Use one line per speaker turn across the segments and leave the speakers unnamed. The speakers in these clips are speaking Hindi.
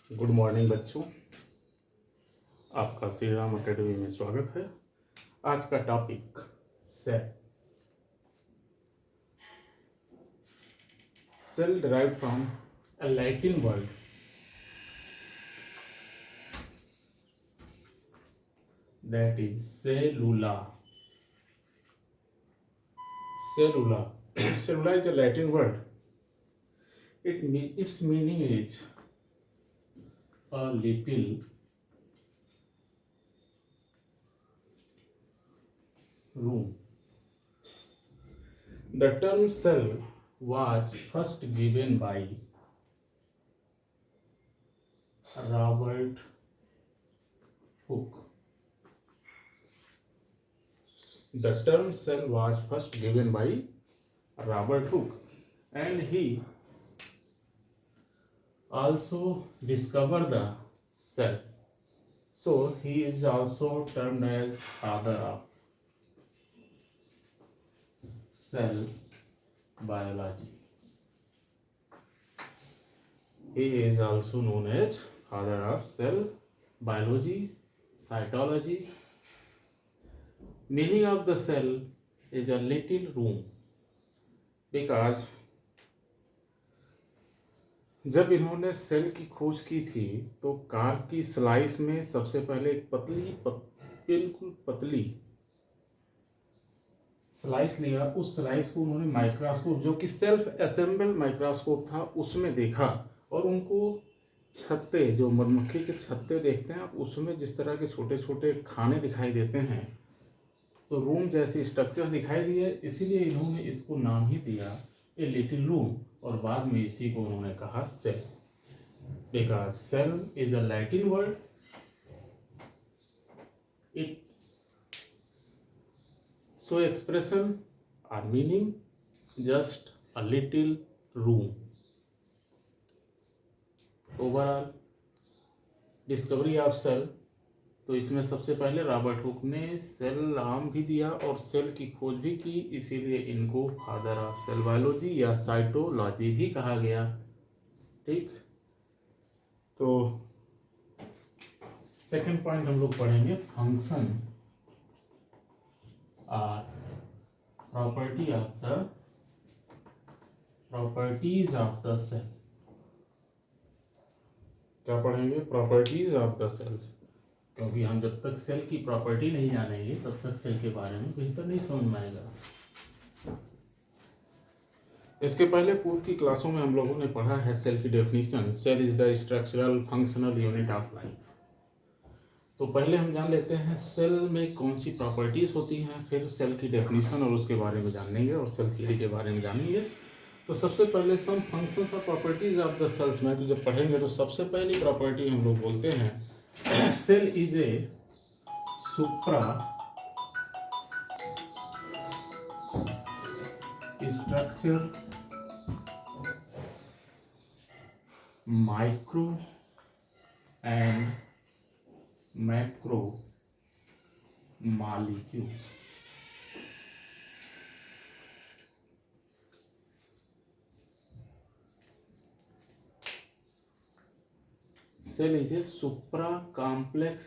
गुड मॉर्निंग बच्चों, आपका श्री राम अकेडमी में स्वागत है। आज का topic cell derived from a Latin word that is cellula. Cellula is a Latin word. Its meaning is a little room. The term cell was first given by Robert Hooke. The term cell was first given by Robert Hooke, and he also discovered the cell. So he is also termed as father of cell biology. He is also known as father of cell biology, cytology. Meaning of the cell is a little room, because जब इन्होंने सेल की खोज की थी तो कार की स्लाइस में सबसे पहले एक बिल्कुल पतली स्लाइस लिया। उस स्लाइस को उन्होंने माइक्रोस्कोप, जो कि सेल्फ असेंबल माइक्रोस्कोप था, उसमें देखा और उनको छत्ते, जो मधुमक्खी के छत्ते देखते हैं आप, उसमें जिस तरह के छोटे छोटे खाने दिखाई देते हैं, तो रूम जैसी स्ट्रक्चर दिखाई दिए, इसीलिए इन्होंने इसको नाम ही दिया ए लिटिल रूम, और बाद में इसी को उन्होंने कहा cell, because cell is a Latin word. It so expression or meaning just a little room. Overall discovery of cell, तो इसमें सबसे पहले रॉबर्ट हुक ने सेल नाम भी दिया और सेल की खोज भी की, इसीलिए इनको फादर ऑफ सेल बायोलॉजी या साइटोलॉजी भी कहा गया। ठीक, तो सेकंड पॉइंट हम लोग पढ़ेंगे फंक्शन और properties of the cell। क्या पढ़ेंगे? प्रॉपर्टीज ऑफ द सेल्स, क्योंकि हम जब तक सेल की प्रॉपर्टी नहीं जानेंगे तब तक सेल के बारे में बेहतर नहीं समझ में आएगा। इसके पहले पूर्व की क्लासों में हम लोगों ने पढ़ा है सेल की definition. Cell is the structural functional unit of life. तो पहले हम जान लेते हैं सेल में कौन सी प्रॉपर्टीज होती हैं, फिर सेल की डेफिनेशन और उसके बारे में जानेंगे और सेल थ्योरी के बारे में जानेंगे। तो सबसे पहले सम फंक्शंस और प्रॉपर्टीज ऑफ द सेल्स में तो जब पढ़ेंगे तो सबसे पहली प्रॉपर्टी हम लोग बोलते हैं cell is a supra structure micro and macro molecule. Cell is a supra complex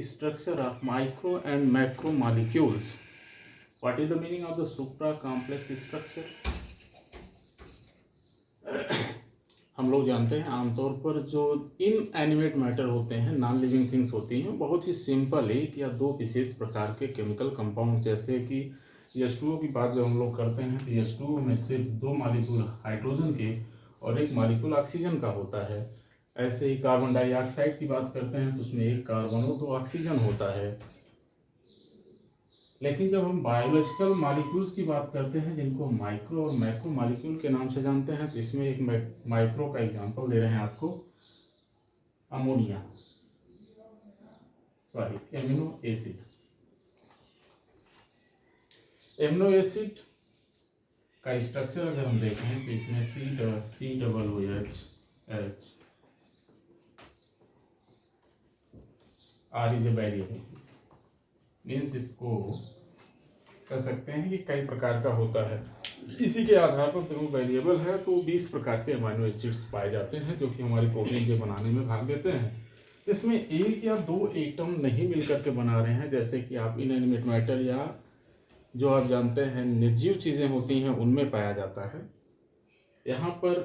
structure of micro and macro molecules. What is the meaning of the supra complex structure? हम लोग जानते हैं आमतौर पर जो इनएनिमेट मैटर होते हैं, नॉन लिविंग थिंग्स होती हैं, बहुत ही सिंपल एक या दो विशेष प्रकार के केमिकल कंपाउंड, जैसे कि H2O की बात जब हम लोग करते हैं तो H2O में सिर्फ दो मॉलिक्यूल हाइड्रोजन के और एक मॉलिक्यूल ऑक्सीजन का होता है। ऐसे ही कार्बन डाइऑक्साइड की बात करते हैं तो उसमें एक कार्बन और दो ऑक्सीजन होता है। लेकिन जब हम बायोलॉजिकल मॉलिक्यूल्स की बात करते हैं, जिनको माइक्रो और मैक्रो मॉलिक्यूल के नाम से जानते हैं, तो इसमें एक माइक्रो का एग्जांपल दे रहे हैं आपको, एमिनो एसिड। एमिनो एसिड का स्ट्रक्चर अगर हम देखें तो इसमें COOH R is a variable, means इसको कह सकते हैं कि कई प्रकार का होता है। इसी के आधार पर दोनों वेरिएबल है, तो 20 प्रकार के अमीनो एसिड्स पाए जाते हैं जो कि हमारी प्रोटीन के बनाने में भाग लेते हैं। इसमें एक या दो एटम नहीं मिलकर के बना रहे हैं, जैसे कि आप इनएनिमेट मैटर या जो आप जानते हैं निर्जीव चीज़ें होती हैं उनमें पाया जाता है। यहाँ पर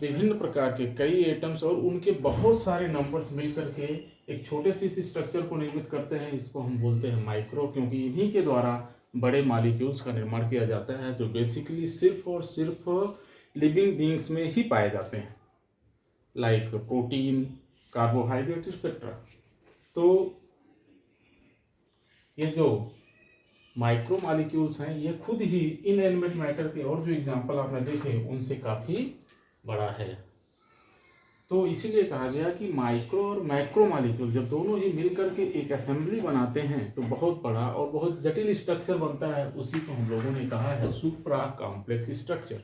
विभिन्न प्रकार के कई एटम्स और उनके बहुत सारे नंबर्स मिलकर के एक छोटे से इस स्ट्रक्चर को निर्मित करते हैं। इसको हम बोलते हैं माइक्रो, क्योंकि इन्हीं के द्वारा बड़े मॉलिक्यूल्स का निर्माण किया जाता है जो बेसिकली सिर्फ और सिर्फ लिविंग बीइंग्स में ही पाए जाते हैं, लाइक प्रोटीन, कार्बोहाइड्रेट एक्सेट्रा। तो ये जो माइक्रो मॉलिक्यूल्स हैं ये खुद ही इनएनिमेट मैटर के और जो एग्जांपल आपने देखे उनसे काफ़ी बड़ा है। तो इसीलिए कहा गया कि माइक्रो और मैक्रो मॉलिक्यूल जब दोनों ही मिलकर के एक असेंबली बनाते हैं तो बहुत बड़ा और बहुत जटिल स्ट्रक्चर बनता है। उसी को हम लोगों ने कहा है सुप्रा कॉम्प्लेक्स स्ट्रक्चर।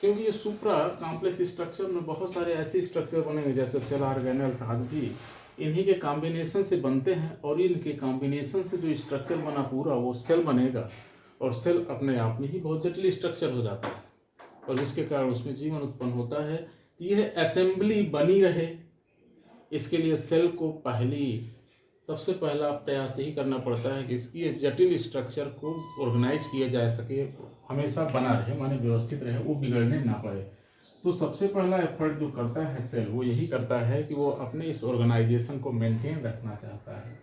क्योंकि ये सुप्रा कॉम्प्लेक्स स्ट्रक्चर में बहुत सारे ऐसे स्ट्रक्चर बनेंगे जैसे सेल ऑर्गेनेल्स आदि, इन्हीं के कॉम्बिनेशन से बनते हैं और इनके कॉम्बिनेशन से जो स्ट्रक्चर बना पूरा वो सेल बनेगा। और सेल अपने आप में ही बहुत जटिल स्ट्रक्चर हो जाता है और जिसके कारण उसमें जीवन उत्पन्न होता है। तो यह असेंबली बनी रहे, इसके लिए सेल को सबसे पहला प्रयास यही करना पड़ता है कि इसकी इस जटिल स्ट्रक्चर को ऑर्गेनाइज किया जा सके, हमेशा बना रहे, माने व्यवस्थित रहे, वो बिगड़ने ना पड़े। तो सबसे पहला एफर्ट जो करता है सेल वो यही करता है कि वो अपने इस ऑर्गेनाइजेशन को मेंटेन रखना चाहता है।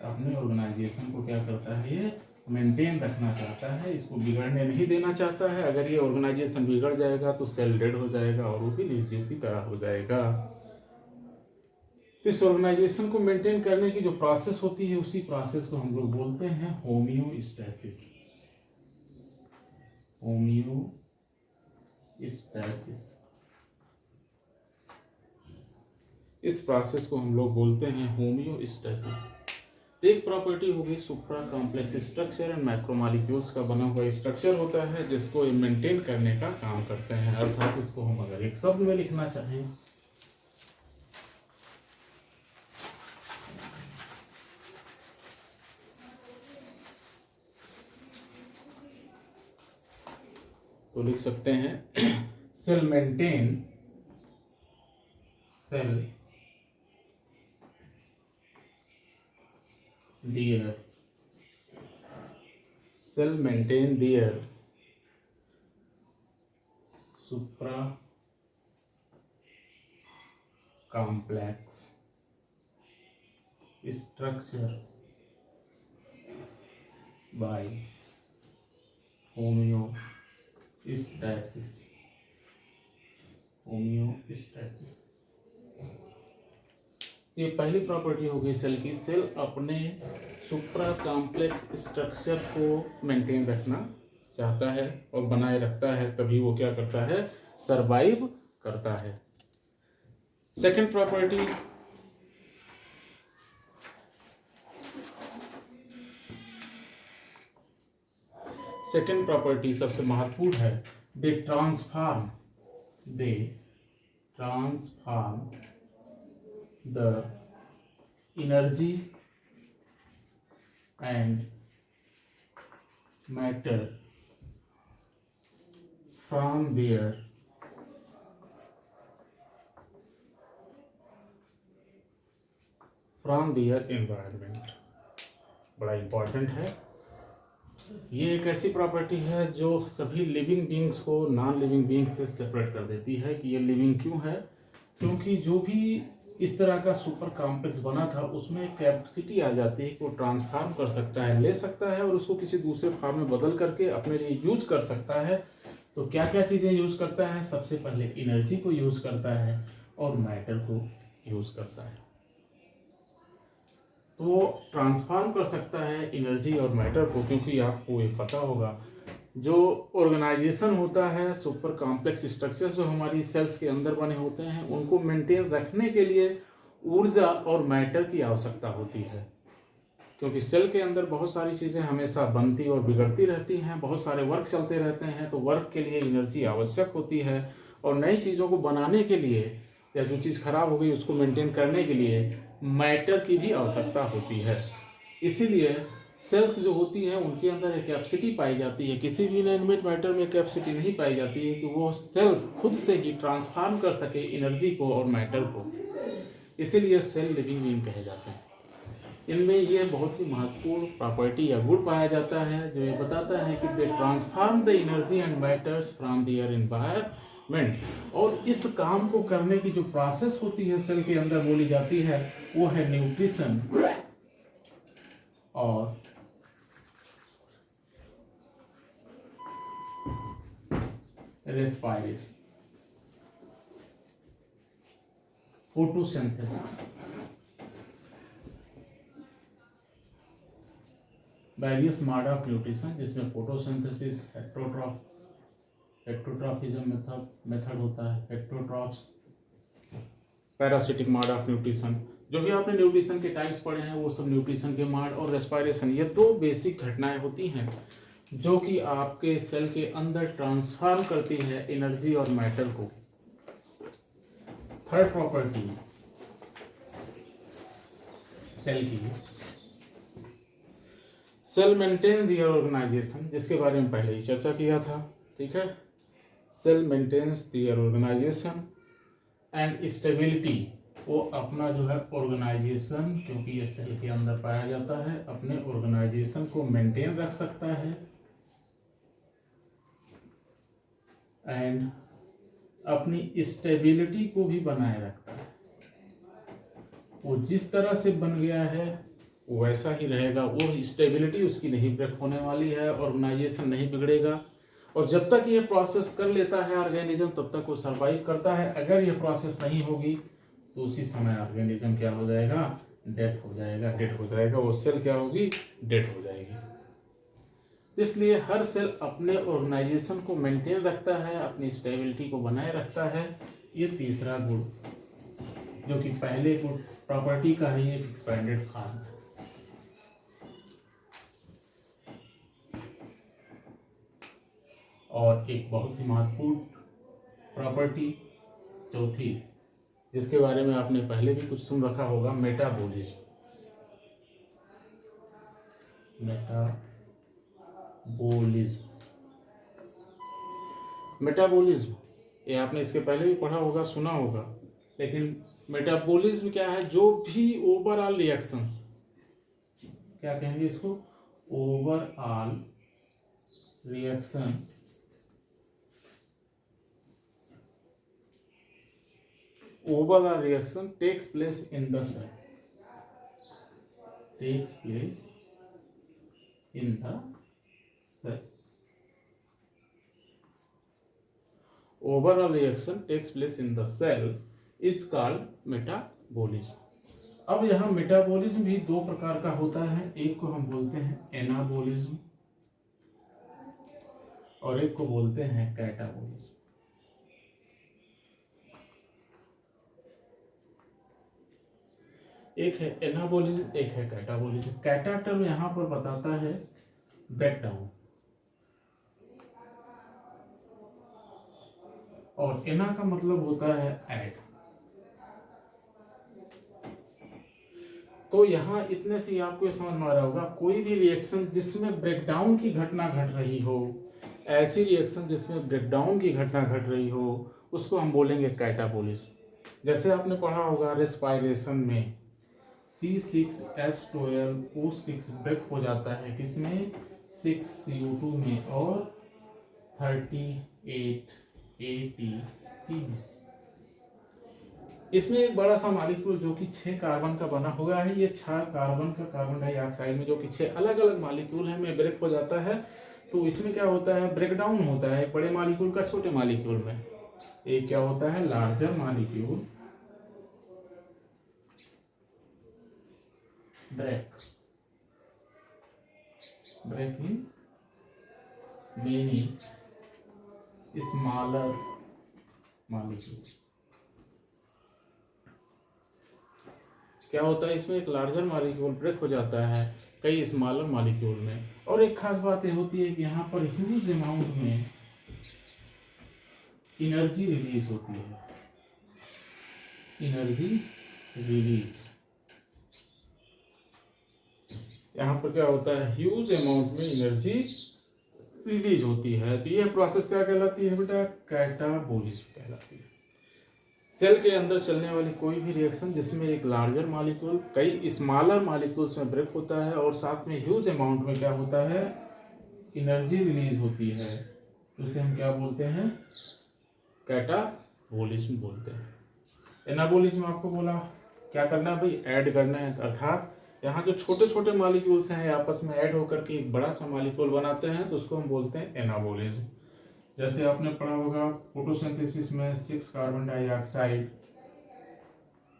अपने ऑर्गेनाइजेशन को क्या करता है, ये मेंटेन रखना चाहता है, इसको बिगड़ने नहीं देना चाहता है। अगर ये ऑर्गेनाइजेशन बिगड़ जाएगा तो सेल डेड हो जाएगा और वो भी निर्जीव की तरह हो जाएगा। तो इस ऑर्गेनाइजेशन को मेंटेन करने की जो प्रोसेस होती है उसी प्रोसेस को हम लोग बोलते हैं होमियोस्टैसिस। होमियोस्टैसिस, इस प्रोसेस को हम लोग बोलते हैं होमियोस्टैसिस। एक प्रॉपर्टी होगी सुप्रा कॉम्प्लेक्स स्ट्रक्चर एंड मैक्रोमॉलिक्यूल्स का बना हुआ स्ट्रक्चर होता है जिसको मेंटेन करने का काम करते हैं। अर्थात इसको हम अगर एक शब्द में लिखना चाहें तो लिख सकते हैं cell maintain their supra complex structure by homeostasis। ये पहली प्रॉपर्टी होगी सेल की। सेल अपने सुप्रा कॉम्प्लेक्स स्ट्रक्चर को मेंटेन रखना चाहता है और बनाए रखता है, तभी वो क्या करता है, सरवाइव करता है। सेकंड प्रॉपर्टी सबसे महत्वपूर्ण है, they transform the energy and matter from their environment। बड़ा इम्पॉर्टेंट है। ये एक ऐसी प्रॉपर्टी है जो सभी लिविंग बीइंग्स को नॉन लिविंग बीइंग्स से सेपरेट कर देती है। कि ये लिविंग क्यों है, क्योंकि जो भी इस तरह का सुपर कॉम्प्लेक्स बना था उसमें एक कैपेसिटी आ जाती है कि वो ट्रांसफॉर्म कर सकता है, ले सकता है और उसको किसी दूसरे फॉर्म में बदल करके अपने लिए यूज कर सकता है। तो क्या क्या चीज़ें यूज करता है, सबसे पहले एनर्जी को यूज करता है और मैटर को यूज करता है। तो वो ट्रांसफॉर्म कर सकता है एनर्जी और मैटर को, क्योंकि आपको ये पता होगा जो ऑर्गेनाइजेशन होता है, सुपर कॉम्प्लेक्स स्ट्रक्चर्स जो हमारी सेल्स के अंदर बने होते हैं उनको मेंटेन रखने के लिए ऊर्जा और मैटर की आवश्यकता होती है। क्योंकि सेल के अंदर बहुत सारी चीज़ें हमेशा बनती और बिगड़ती रहती हैं, बहुत सारे वर्क चलते रहते हैं, तो वर्क के लिए एनर्जी आवश्यक होती है। और नई चीज़ों को बनाने के लिए या जो चीज़ खराब हो गई उसको मेंटेन करने के लिए मैटर की भी आवश्यकता होती है। इसीलिए सेल्स जो होती हैं उनके अंदर एक कैपेसिटी पाई जाती है। किसी भी इनएनिमेट मैटर में कैपेसिटी नहीं पाई जाती है कि वो सेल्फ खुद से ही ट्रांसफॉर्म कर सके एनर्जी को और मैटर को, इसीलिए सेल लिविंग बीइंग कहे जाते हैं। इनमें यह बहुत ही महत्वपूर्ण प्रॉपर्टी या गुण पाया जाता है जो ये बताता है कि they transform the energy and matters from their environment. और इस काम को करने की जो प्रोसेस होती है सेल के अंदर बोली जाती है वो है न्यूट्रिशन और respiration, photosynthesis. Various mode of nutrition जिसमें फोटोसिंथेसिस, हेट्रोट्रॉफिज्म मेथड होता है, heterotrophs, parasitic mode of nutrition. जो भी आपने न्यूट्रिशन के टाइप्स पढ़े हैं वो सब न्यूट्रिशन के मोड और रेस्पायरेशन, ये दो बेसिक घटनाएं होती हैं जो कि आपके सेल के अंदर ट्रांसफॉर्म करती है एनर्जी और मैटर को। थर्ड प्रॉपर्टी सेल की, सेल मेंटेन दियर ऑर्गेनाइजेशन, जिसके बारे में पहले ही चर्चा किया था, ठीक है। Cell maintains their organisation and stability, वो अपना जो है ऑर्गेनाइजेशन, क्योंकि ये सेल के अंदर पाया जाता है, अपने ऑर्गेनाइजेशन को मेंटेन रख सकता है एंड अपनी स्टेबिलिटी को भी बनाए रखता है। वो जिस तरह से बन गया है वैसा ही रहेगा, वो स्टेबिलिटी उसकी नहीं ब्रेक होने वाली है, ऑर्गेनाइजेशन नहीं बिगड़ेगा। और जब तक ये प्रोसेस कर लेता है ऑर्गेनिज्म तब तक वो सर्वाइव करता है। अगर ये प्रोसेस नहीं होगी तो उसी समय ऑर्गेनिज्म क्या हो जाएगा, डेथ हो जाएगा, डेड हो जाएगा, वो सेल क्या होगी, डेड हो जाएगी। इसलिए हर सेल अपने ऑर्गेनाइजेशन को मेंटेन रखता है, अपनी स्टेबिलिटी को बनाए रखता है। ये तीसरा गुण जो कि पहले गुण प्रॉपर्टी का ही एक एक्सपेंडेड फॉर्म है। और एक बहुत ही महत्वपूर्ण प्रॉपर्टी चौथी, जिसके बारे में आपने पहले भी कुछ सुन रखा होगा, मेटाबॉलिज्म। मेटाबॉलिज्म ये आपने इसके पहले भी पढ़ा होगा, सुना होगा। लेकिन मेटाबॉलिज्म क्या है, जो भी ओवरऑल रिएक्शंस, क्या कहेंगे इसको, overall reaction overall reaction takes place in the cell, takes place in the cell, overall reaction takes place in the cell is called metabolism। अब यहाँ मेटाबॉलिज्म भी दो प्रकार का होता है, एक को हम बोलते हैं एनाबॉलिज्म और एक को बोलते हैं कैटाबॉलिज्म। एक है एनाबॉलिज्म, एक है कैटाबॉलिज्म। कैटा टर्म यहाँ पर बताता है ब्रेकडाउन और एना का मतलब होता है ऐड। तो यहाँ इतने से आपको समझ में आ रहा होगा, कोई भी रिएक्शन जिसमें ब्रेकडाउन की घटना घट रही हो, ऐसी रिएक्शन जिसमें ब्रेकडाउन की घटना घट रही हो, उसको हम बोलेंगे कैटाबॉलिज्म। जैसे आपने पढ़ा होगा रेस्पायरेशन में C6H12O6 ब्रेक हो जाता है, किसमें, 6CO2 में और 38 ATP में। इसमें एक बड़ा सा मॉलिक्यूल जो कि 6 कार्बन का बना हुआ है, ये 6 कार्बन का कार्बन डाइऑक्साइड में जो कि 6 अलग अलग मॉलिक्यूल है में ब्रेक हो जाता है। तो इसमें क्या होता है, ब्रेकडाउन होता है बड़े मॉलिक्यूल का छोटे मॉलिक्यूल में। एक क्या होता है, larger molecule break in many smaller molecules। क्या होता है, इसमें एक लार्जर मॉलिक्यूल ब्रेक हो जाता है कई स्मॉलर मॉलिक्यूल में। और एक खास बात ये होती है कि यहाँ पर ह्यूज अमाउंट में एनर्जी रिलीज होती है, एनर्जी रिलीज। यहाँ पर क्या होता है, ह्यूज अमाउंट में एनर्जी रिलीज होती है। तो यह प्रोसेस क्या कहलाती है बेटा, कैटाबोलिज्म कहलाती है। सेल के अंदर चलने वाली कोई भी रिएक्शन जिसमें एक लार्जर मॉलिक्यूल कई स्मॉलर मॉलिक्यूल्स में ब्रेक होता है और साथ में ह्यूज अमाउंट में क्या होता है, एनर्जी रिलीज होती है, तो उसे हम क्या बोलते हैं, कैटाबोलिज्म बोलते हैं। एनाबोलिज्म आपको बोला क्या करना है भाई, ऐड करना है, अर्थात यहाँ जो छोटे छोटे मॉलिक्यूल्स हैं आपस में ऐड होकर के एक बड़ा सा मॉलिक्यूल बनाते हैं, तो उसको हम बोलते हैं एनाबोलिज्म। जैसे आपने पढ़ा होगा फोटोसिंथेसिस में 6 कार्बन डाइऑक्साइड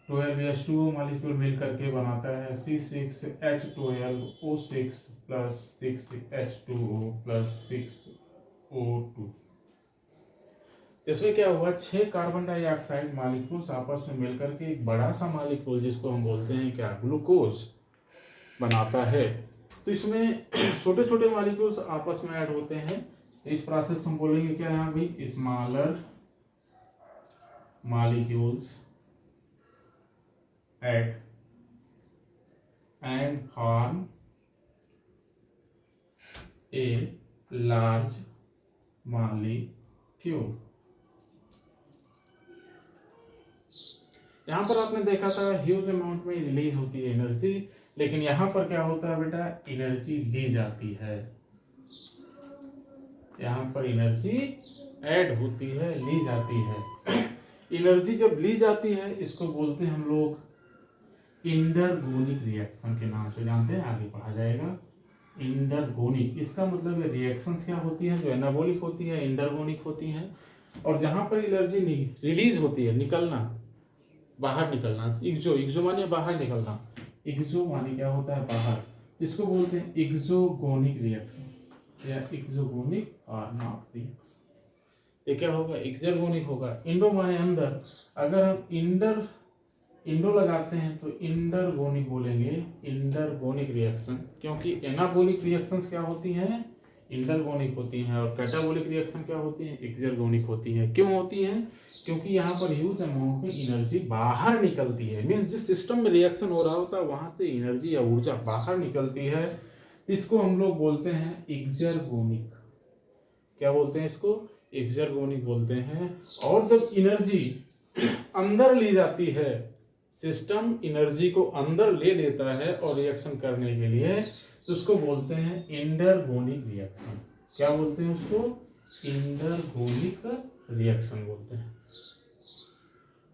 12H2O मॉलिक्यूल मिल करके बनाता है C6H12O6 plus 6H2O plus 6O2। इसमें क्या हुआ, 6 कार्बन डाइऑक्साइड मॉलिक्यूल्स आपस में मिलकर के एक बड़ा सा मॉलिक्यूल जिसको हम बोलते हैं क्या, ग्लूकोज बनाता है। तो इसमें छोटे छोटे मॉलिक्यूल्स आपस में ऐड होते हैं, इस प्रोसेस को हम बोलेंगे क्या है भाई, smaller molecules add and form a large molecule. यहाँ पर आपने देखा था ह्यूज अमाउंट में रिलीज होती है एनर्जी, लेकिन यहाँ पर क्या होता है बेटा, एनर्जी ली जाती है, यहाँ पर एनर्जी ऐड होती है, ली जाती है। एनर्जी जब ली जाती है इसको बोलते हैं हम लोग इंडरगोनिक रिएक्शन के नाम से जानते हैं, आगे पढ़ा जाएगा। इंडरगोनिक, इसका मतलब है रिएक्शंस क्या होती हैं, जो एनाबोलिक होती है, इंडरगोनिक होती हैं, और जहाँ पर एनर्जी रिलीज होती है, निकलना, बाहर निकलना, इग्जो माने बाहर निकलना, इग्जो माने क्या होता है, बाहर, इसको बोलते हैं एक्सोगोनिक रिएक्शन या एक्सोगोनिक और नॉट रिएक्शन। ये क्या होगा, एक्सोगोनिक होगा। इंडो माने अंदर, अगर हम इंडो लगाते हैं तो इंडरगोनिक बोलेंगे, इंडरगोनिक रिएक्शन, क्योंकि एनाबोलिक रिएक्शंस क्या होती हैं, इंडरगोनिक होती हैं, और कैटाबोलिक रिएक्शन क्या होती हैं, एक्सोगोनिक होती हैं। क्यों होती हैं, क्योंकि यहाँ पर ह्यूज अमाउंट में एनर्जी बाहर निकलती है, मीन्स जिस सिस्टम में रिएक्शन हो रहा होता है वहां से एनर्जी या ऊर्जा बाहर निकलती है, इसको हम लोग बोलते हैं एक्सर्गोनिक। क्या बोलते हैं इसको, एक्सर्गोनिक बोलते हैं। और जब एनर्जी अंदर ली जाती है, सिस्टम एनर्जी को अंदर ले लेता है और रिएक्शन करने के लिए, तो उसको बोलते हैं इंडरगोनिक रिएक्शन। क्या बोलते हैं उसको, इंडरगोनिक रिएक्शन बोलते हैं।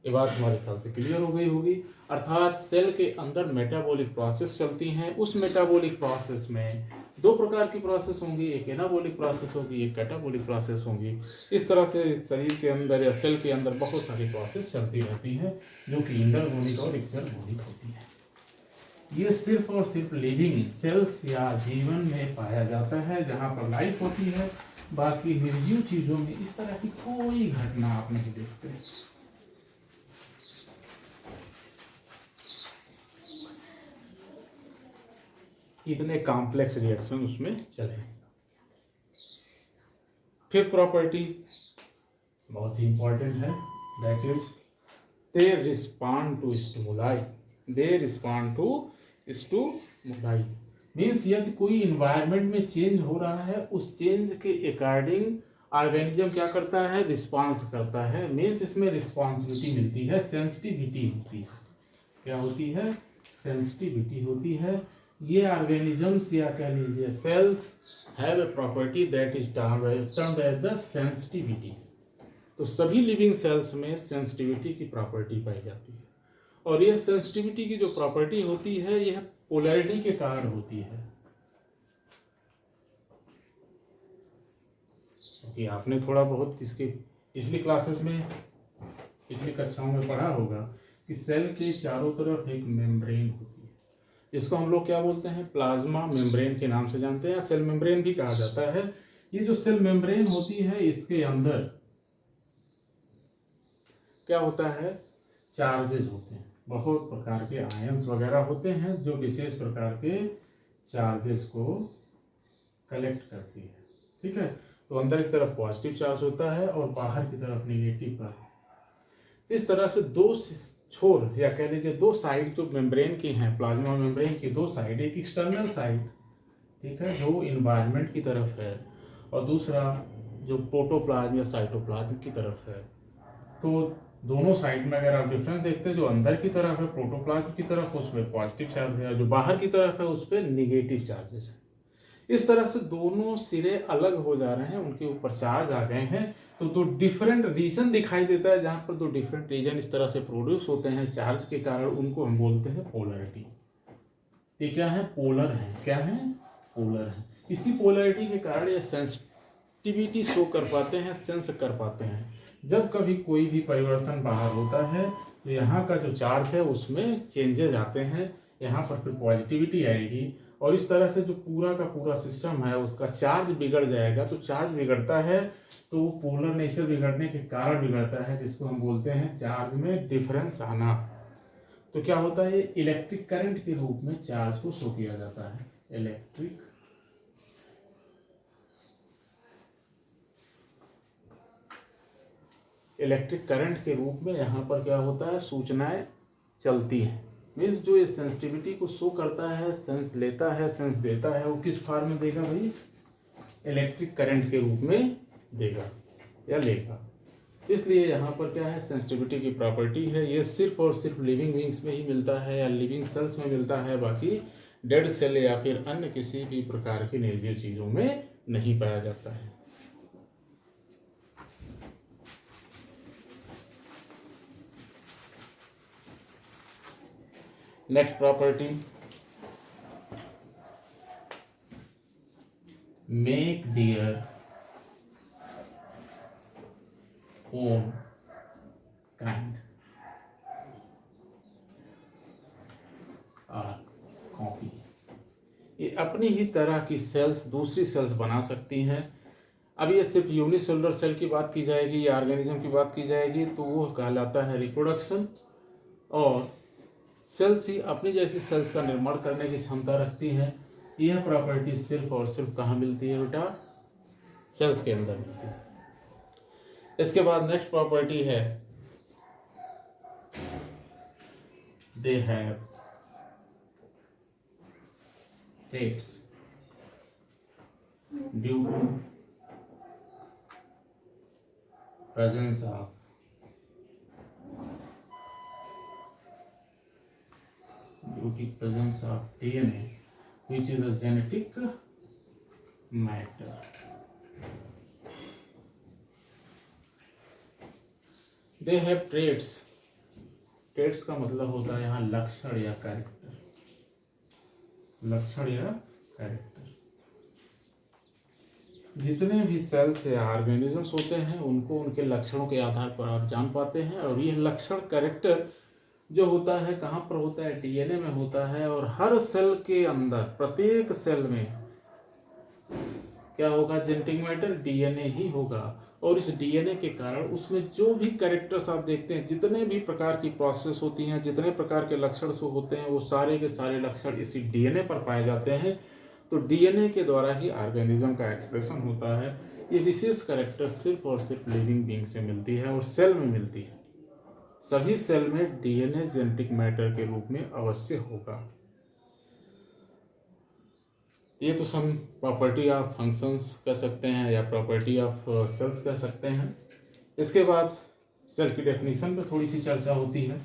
ये बात हमारे ख्याल से क्लियर हो गई होगी। अर्थात सेल के अंदर मेटाबॉलिक प्रोसेस चलती हैं, उस मेटाबॉलिक प्रोसेस में 2 प्रकार की प्रोसेस होंगी, एक एनाबॉलिक प्रोसेस होगी, एक कैटाबॉलिक प्रोसेस होगी। इस तरह से शरीर के अंदर या सेल के अंदर बहुत सारी प्रोसेस चलती रहती हैं, जो कि इंडरगोनिक और एक्सर्गोनिक होती हैं। ये सिर्फ और सिर्फ लिविंग सेल्स या जीवन में पाया जाता है, जहाँ पर लाइफ होती है। बाकी निर्जीव चीजों में इस तरह की कोई घटना आप नहीं देखते। इतने कॉम्प्लेक्स रिएक्शन उसमें चले। फिफ्थ प्रॉपर्टी बहुत ही इंपॉर्टेंट है, that is they respond to stimuli. They respond to stimuli means यदि कोई इन्वायरमेंट में चेंज हो रहा है, उस चेंज के अकॉर्डिंग ऑर्गेनिज्म क्या करता है, रिस्पॉन्स करता है। मीन्स इसमें रिस्पॉन्सिबिलिटी मिलती है, सेंसिटिविटी होती है। क्या होती है, सेंसिटिविटी होती है। ये ऑर्गेनिजम्स या कह लीजिए cells have a property that is termed as the sensitivity. तो सभी लिविंग सेल्स में सेंसिटिविटी की प्रॉपर्टी पाई जाती है, और यह सेंसिटिविटी की जो प्रॉपर्टी होती है यह पोलैरिटी के कारण होती है। क्योंकि आपने थोड़ा बहुत इसके पिछली क्लासेस में, पिछली कक्षाओं में पढ़ा होगा कि सेल के चारों तरफ एक मेम्ब्रेन होती है, जिसको हम लोग क्या बोलते हैं, प्लाज्मा मेम्ब्रेन के नाम से जानते हैं, या सेल मेम्ब्रेन भी कहा जाता है। ये जो सेल मेम्ब्रेन होती है, इसके अंदर क्या होता है, चार्जेस होते हैं, बहुत प्रकार के आयंस वगैरह होते हैं, जो विशेष प्रकार के चार्जेस को कलेक्ट करती है। ठीक है, तो अंदर की तरफ पॉजिटिव चार्ज होता है और बाहर की तरफ नेगेटिव का। इस तरह से 2 छोर या कह लीजिए दो साइड जो मेम्ब्रेन की हैं, प्लाज्मा मेम्ब्रेन की दो साइड, एक एक्सटर्नल साइड, ठीक है, जो इन्वायरमेंट की तरफ है, और दूसरा जो प्रोटोप्लाज्म या साइटोप्लाज्म की तरफ है। तो दोनों साइड में अगर आप डिफरेंस देखते हैं, जो अंदर की तरफ है प्रोटोप्लाज्म की तरफ उस पर पॉजिटिव चार्ज है, जो बाहर की तरफ है उस पर निगेटिव चार्जेस है। इस तरह से दोनों सिरे अलग हो जा रहे हैं, उनके ऊपर चार्ज आ गए हैं, तो दो डिफरेंट रीजन दिखाई देता है। जहाँ पर दो डिफरेंट रीजन इस तरह से प्रोड्यूस होते हैं चार्ज के कारण, उनको हम बोलते हैं पोलरिटी। ये क्या है? पोलर है। क्या है? पोलर है। इसी पोलरिटी के कारण ये सेंसिटिविटी शो कर पाते हैं, सेंस कर पाते हैं। जब कभी कोई भी परिवर्तन बाहर होता है तो यहाँ का जो चार्ज है उसमें चेंजेस आते हैं, यहाँ पर फिर पॉजिटिविटी आएगी, और इस तरह से जो पूरा का पूरा सिस्टम है उसका चार्ज बिगड़ जाएगा। तो चार्ज बिगड़ता है तो पोलर नेचर बिगड़ने के कारण बिगड़ता है, जिसको हम बोलते हैं चार्ज में डिफरेंस आना। तो क्या होता है? इलेक्ट्रिक करंट के रूप में चार्ज को शो किया जाता है। इलेक्ट्रिक करंट के रूप में यहाँ पर क्या होता है? सूचनाएं चलती हैं। मीन्स जो ये सेंसिटिविटी को शो करता है, सेंस लेता है, सेंस देता है, वो किस फॉर्म में देगा भाई? इलेक्ट्रिक करंट के रूप में देगा या लेगा। इसलिए यहाँ पर क्या है? सेंसिटिविटी की प्रॉपर्टी है। ये सिर्फ और सिर्फ लिविंग बींग्स में ही मिलता है या लिविंग सेल्स में मिलता है, बाकी डेड सेल या फिर अन्य किसी भी प्रकार की निर्जीव चीज़ों में नहीं पाया जाता है। Next property, make their own kind और कॉपी। ये अपनी ही तरह की सेल्स दूसरी सेल्स बना सकती हैं। अब ये सिर्फ यूनिसेलुलर सेल की बात की जाएगी या ऑर्गेनिज्म की बात की जाएगी तो वो कहलाता है रिप्रोडक्शन, और सेल्स ही अपनी जैसी सेल्स का निर्माण करने की क्षमता रखती है। यह प्रॉपर्टी सिर्फ और सिर्फ कहाँ मिलती है बेटा? सेल्स के अंदर मिलती है। इसके बाद नेक्स्ट प्रॉपर्टी है they have traits due to presence of DNA, which is a genetic matter. They have traits. traits का मतलब होता है यहाँ लक्षण या कैरेक्टर। लक्षण या कैरेक्टर। जितने भी सेल्स या ऑर्गेनिजम्स होते हैं उनको उनके लक्षणों के आधार पर आप जान पाते हैं, और यह लक्षण कैरेक्टर जो होता है कहाँ पर होता है? डीएनए में होता है। और हर सेल के अंदर प्रत्येक सेल में क्या होगा? जेनेटिक मैटर डीएनए ही होगा, और इस डीएनए के कारण उसमें जो भी कैरेक्टर्स आप देखते हैं, जितने भी प्रकार की प्रोसेस होती हैं, जितने प्रकार के लक्षण से होते हैं, वो सारे के सारे लक्षण इसी डीएनए पर पाए जाते हैं। तो डीएनए के द्वारा ही ऑर्गेनिज्म का एक्सप्रेशन होता है। ये विशेष कैरेक्टर सिर्फ और सिर्फ लिविंग बीइंग से मिलती है और सेल में मिलती है। सभी सेल में डीएनए जेनेटिक मैटर के रूप में अवश्य होगा। ये तो हम प्रॉपर्टी ऑफ फंक्शंस कह सकते हैं या प्रॉपर्टी ऑफ सेल्स कह सकते हैं। इसके बाद सेल की डेफिनेशन पे थोड़ी सी चर्चा होती है।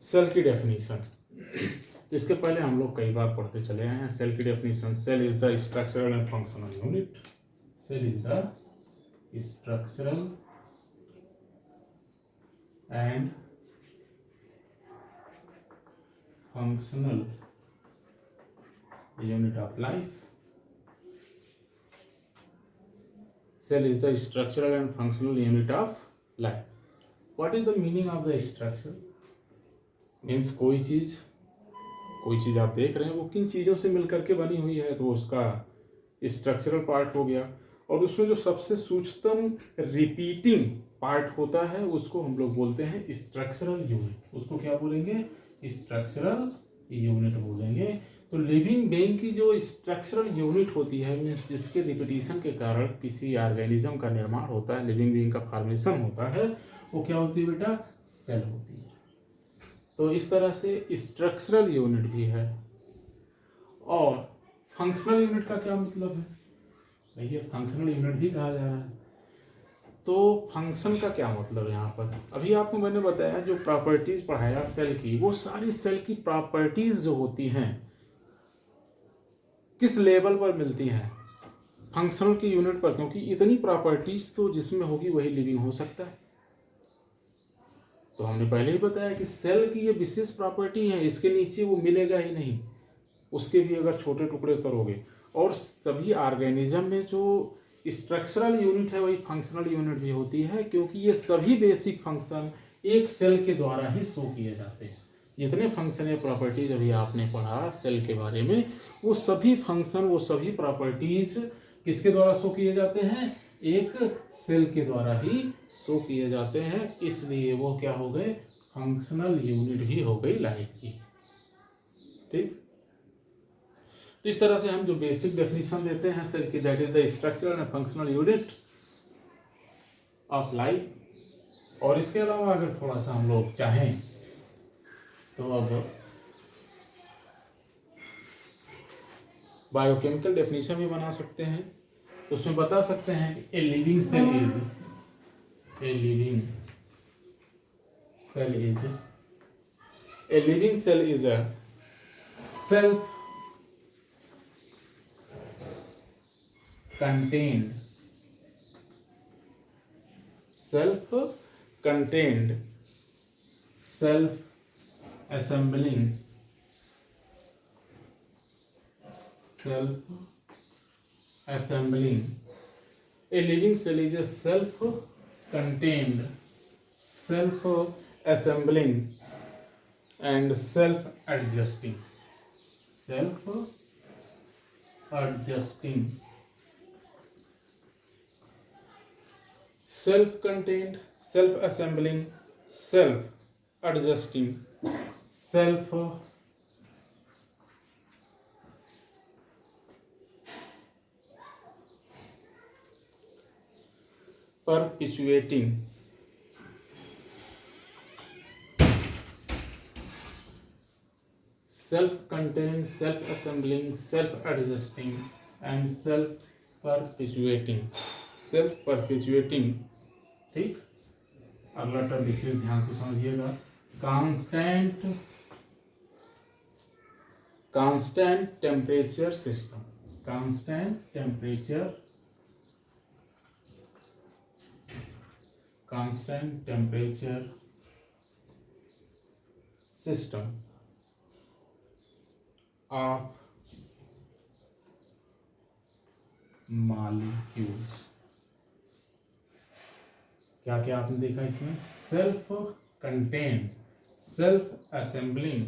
सेल की डेफिनेशन, तो इसके पहले हम लोग कई बार पढ़ते चले आए हैं सेल की definition. Cell is the structural and functional unit. Cell is the structural and functional unit of life. Cell is the structural and functional unit of life. What is the meaning of the structure? Means कोई चीज़ आप देख रहे हैं वो किन चीज़ों से मिलकर के बनी हुई है, तो उसका स्ट्रक्चरल पार्ट हो गया। और उसमें जो सबसे सूक्ष्म रिपीटिंग पार्ट होता है उसको हम लोग बोलते हैं स्ट्रक्चरल यूनिट। उसको क्या बोलेंगे? स्ट्रक्चरल यूनिट बोलेंगे। तो लिविंग बीइंग की जो स्ट्रक्चरल यूनिट होती है, मीन्स जिसके रिपीटिशन के कारण किसी ऑर्गेनिज्म का निर्माण होता है, लिविंग बीइंग का फॉर्मेशन होता है, वो क्या होती है बेटा? सेल होती है। तो इस तरह से स्ट्रक्चरल यूनिट भी है। और फंक्शनल यूनिट का क्या मतलब है भैया? फंक्शनल यूनिट भी कहा जा रहा है। तो फंक्शन का क्या मतलब है यहाँ पर? अभी आपको मैंने बताया जो प्रॉपर्टीज पढ़ाया सेल की, वो सारी सेल की प्रॉपर्टीज जो होती हैं किस लेवल पर मिलती हैं? फंक्शनल की यूनिट पर, क्योंकि इतनी प्रॉपर्टीज तो जिसमें होगी वही लिविंग हो सकता है। तो हमने पहले ही बताया कि सेल की ये विशेष प्रॉपर्टी है, इसके नीचे वो मिलेगा ही नहीं, उसके भी अगर छोटे टुकड़े करोगे। और सभी ऑर्गेनिज्म में जो स्ट्रक्चरल यूनिट है वही फंक्शनल यूनिट भी होती है, क्योंकि ये सभी बेसिक फंक्शन एक सेल के द्वारा ही शो किए जाते हैं। जितने फंक्शन या प्रॉपर्टीज अभी आपने पढ़ा सेल के बारे में, वो सभी फंक्शन, वो सभी प्रॉपर्टीज किसके द्वारा शो किए जाते हैं? एक सेल के द्वारा ही शो किए जाते हैं। इसलिए वो क्या हो गए? फंक्शनल यूनिट भी हो गई लाइफ की। ठीक, तो इस तरह से हम जो बेसिक डेफिनेशन देते हैं सेल की, that is the structural and functional unit of life. और इसके अलावा अगर थोड़ा सा हम लोग चाहें तो अब बायोकेमिकल डेफिनेशन भी बना सकते हैं। तो उसमें बता सकते हैं कि a living cell is a living cell is a self contained self-assembling a living cell is a self-contained, self-assembling and self-adjusting self-contained, self-assembling, self-adjusting, self-perpetuating, self-contained, self-assembling, self-adjusting and self-perpetuating। ठीक, अगला टर्म इसे ध्यान से समझिएगा। Constant temperature system, constant temperature system of molecules. क्या क्या आपने देखा इसमें? Self contained, self assembling,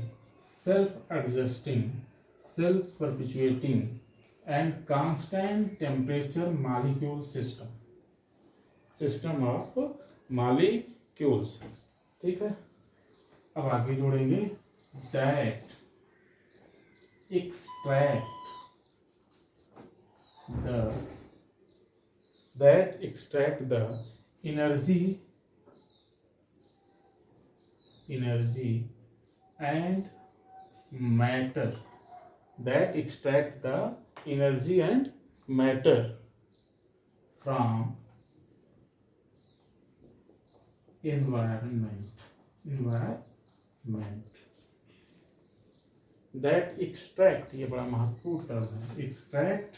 self adjusting, self perpetuating and constant temperature molecule system of molecules. ठीक है, अब आगे जोड़ेंगे that extract the energy and matter, from environment, that extract, ये बड़ा महत्वपूर्ण टर्म है, extract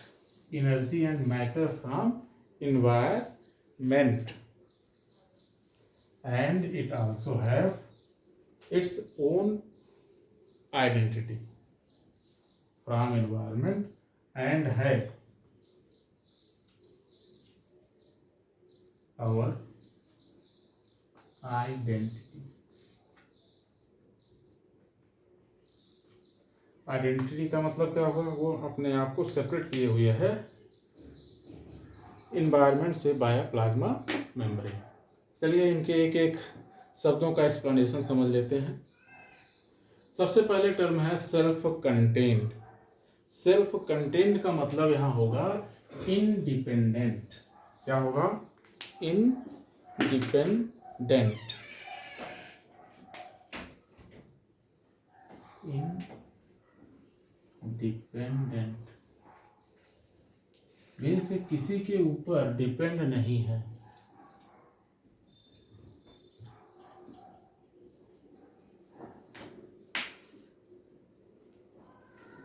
energy and matter from environment, and it also have its own identity from environment and have our identity। Identity का मतलब क्या होगा? वो अपने आप को सेपरेट किए हुए है इन्वायरमेंट से बाया प्लाज्मा मेम्ब्रेन। चलिए इनके एक एक शब्दों का एक्सप्लेनेशन समझ लेते हैं। सबसे पहले टर्म है सेल्फ कंटेन्ड। सेल्फ कंटेन्ड का मतलब यहां होगा इंडिपेंडेंट। क्या होगा? इंडिपेंडेंट। इंडिपेंडेंट मीन्स किसी के ऊपर डिपेंड नहीं है।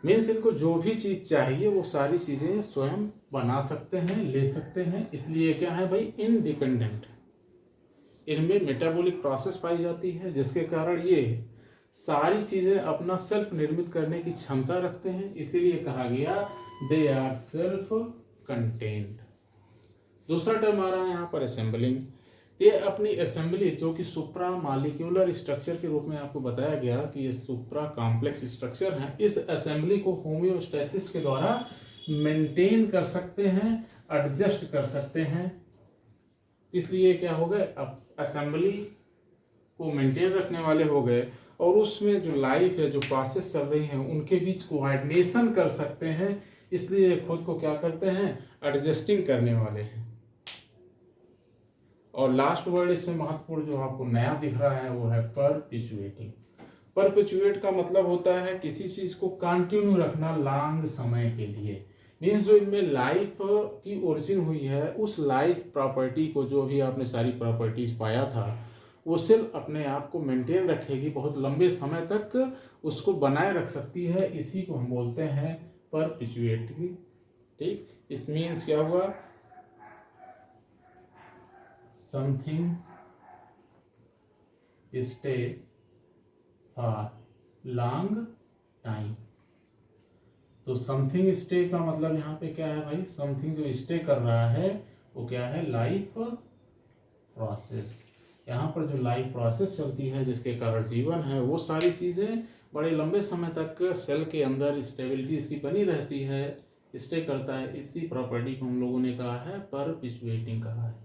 मीन्स इनको जो भी चीज चाहिए वो सारी चीजें स्वयं बना सकते हैं, ले सकते हैं। इसलिए क्या है भाई? इंडिपेंडेंट। इनमें मेटाबॉलिक प्रोसेस पाई जाती है जिसके कारण ये सारी चीजें अपना सेल्फ निर्मित करने की क्षमता रखते हैं, इसीलिए कहा गया दे आर सेल्फ कंटेन्ड। दूसरा टर्म आ रहा है यहाँ पर असेंबलिंग। ये अपनी असेंबली जो कि सुप्रा मालिक्यूलर स्ट्रक्चर के रूप में आपको बताया गया कि ये सुप्रा कॉम्प्लेक्स स्ट्रक्चर है, इस असेंबली को होम्योस्टेसिस के द्वारा मेंटेन कर सकते हैं, एडजस्ट कर सकते हैं। इसलिए क्या हो गए? अब असेंबली को मेंटेन रखने वाले हो गए और उसमें जो लाइफ है, जो प्रोसेस चल रही है, उनके बीच कोऑर्डिनेशन कर सकते हैं। इसलिए खुद को क्या करते हैं? एडजस्टिंग करने वाले हैं। और लास्ट वर्ड इसमें महत्वपूर्ण जो आपको नया दिख रहा है वो है परपिचुएटिंग। परपिचुएट का मतलब होता है किसी चीज को कंटिन्यू रखना लॉन्ग समय के लिए। मीन्स जो इनमें लाइफ की ओरिजिन हुई है, उस लाइफ प्रॉपर्टी को, जो भी आपने सारी प्रॉपर्टीज पाया था, वो सिर्फ अपने आप को मेंटेन रखेगी, बहुत लंबे समय तक उसको बनाए रख सकती है। इसी को हम बोलते हैं परपिचुएटिंग। ठीक, इस मीन्स क्या हुआ? Something stay for long time. तो समथिंग स्टे का मतलब यहाँ पे क्या है भाई? समथिंग जो स्टे कर रहा है वो क्या है? Life process. यहाँ पर जो लाइफ प्रोसेस चलती है जिसके कारण जीवन है, वो सारी चीजें बड़े लंबे समय तक सेल के अंदर स्टेबिलिटी इसकी बनी रहती है, स्टे करता है। इसी प्रॉपर्टी को हम लोगों ने कहा है परपिचुएटिंग कहा है।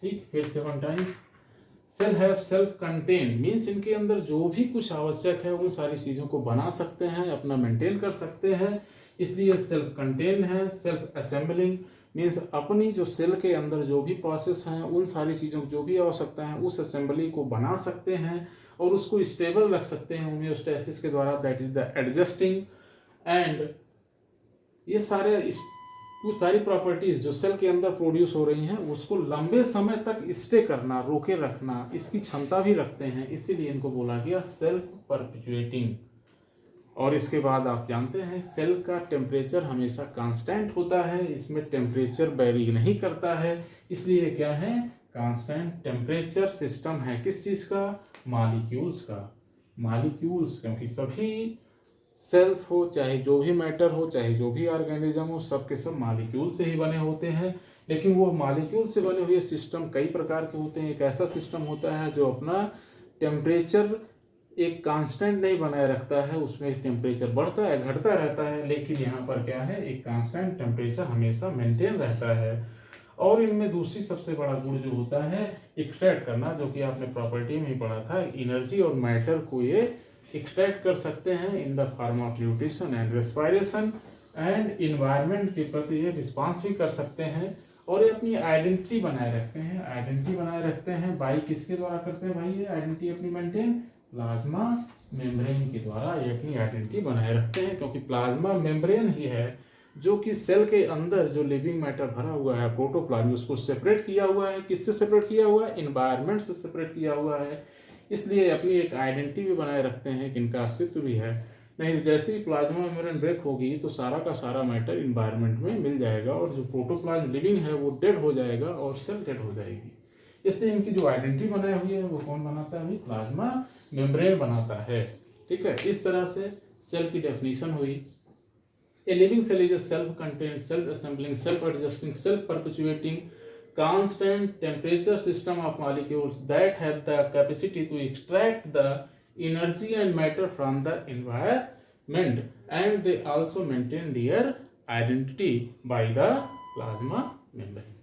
ठीक, फिर 7 times. Cell have self contain means इनके अंदर जो भी कुछ आवश्यक है उन सारी चीजों को बना सकते हैं, अपना मेंटेन कर सकते हैं, इसलिए सेल्फ कंटेन है। सेल्फ असेंबलिंग मीन्स अपनी जो सेल के अंदर जो भी प्रोसेस हैं, उन सारी चीजों की जो भी आवश्यकता है उस असेंबली को बना सकते हैं और उसको स्टेबल रख सकते हैं होम्योस्टेसिस के द्वारा, that is the adjusting. And ये सारी प्रॉपर्टीज जो सेल के अंदर प्रोड्यूस हो रही हैं उसको लंबे समय तक स्टे करना, रोके रखना, इसकी क्षमता भी रखते हैं, इसीलिए इनको बोला गया सेल्फ परपिचुएटिंग। और इसके बाद आप जानते हैं सेल का टेम्परेचर हमेशा कांस्टेंट होता है, इसमें टेम्परेचर वेरी नहीं करता है, इसलिए क्या है? कांस्टेंट टेम्परेचर सिस्टम है। किस चीज का? मॉलिक्यूल्स का। मॉलिक्यूल्स, क्योंकि सभी सेल्स हो, चाहे जो भी मैटर हो, चाहे जो भी ऑर्गेनिज्म हो, सब के सब मॉलिक्यूल से ही बने होते हैं। लेकिन वो मॉलिक्यूल से बने हुए सिस्टम कई प्रकार के होते हैं। एक ऐसा सिस्टम होता है जो अपना टेम्परेचर एक कांस्टेंट नहीं बनाए रखता है, उसमें टेम्परेचर बढ़ता है घटता रहता है, लेकिन यहाँ पर क्या है? एक कांस्टेंट टेम्परेचर हमेशा मेंटेन रहता है। और इनमें दूसरी सबसे बड़ा गुण जो होता है एक्सट्रैक्ट करना, जो कि आपने प्रॉपर्टी में ही पढ़ा था, एनर्जी और मैटर को ये एक्सट्रैक्ट कर सकते हैं in the form of nutrition and respiration. And environment के प्रति ये रिस्पॉन्स भी कर सकते हैं और ये अपनी आइडेंटिटी बनाए रखते हैं। आइडेंटिटी बनाए रखते हैं बाई किसके द्वारा करते हैं भाई? ये आइडेंटिटी अपनी मेंटेन प्लाज्मा मेम्ब्रेन के द्वारा ये अपनी आइडेंटिटी बनाए रखते हैं, क्योंकि प्लाज्मा मेम्ब्रेन ही है जो कि सेल के अंदर जो लिविंग मैटर भरा हुआ है, प्रोटोप्लाज्म, उसको सेपरेट किया हुआ है। किससे सेपरेट किया हुआ है? इन्वायरमेंट से सेपरेट किया हुआ है। इसलिए अपनी एक आइडेंटिटी भी बनाए रखते हैं कि इनका अस्तित्व भी है। नहीं, जैसे ही प्लाज्मा मेम्ब्रेन ब्रेक होगी तो सारा का सारा मैटर इन्वायरमेंट में मिल जाएगा और जो प्रोटोप्लाज्म लिविंग है वो डेड हो जाएगा और सेल डेड हो जाएगी। इसलिए इनकी जो आइडेंटिटी बनाई हुई है वो कौन बनाता है? प्लाज्मा मेम्ब्रेन बनाता है। ठीक है, इस तरह से सेल की डेफिनेशन हुई। A living cell is a self-contained, self-assembling, self-adjusting, self-perpetuating, constant temperature system of molecules that have the capacity to extract the energy and matter from the environment, and they also maintain their identity by the plasma membrane.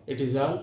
It is all.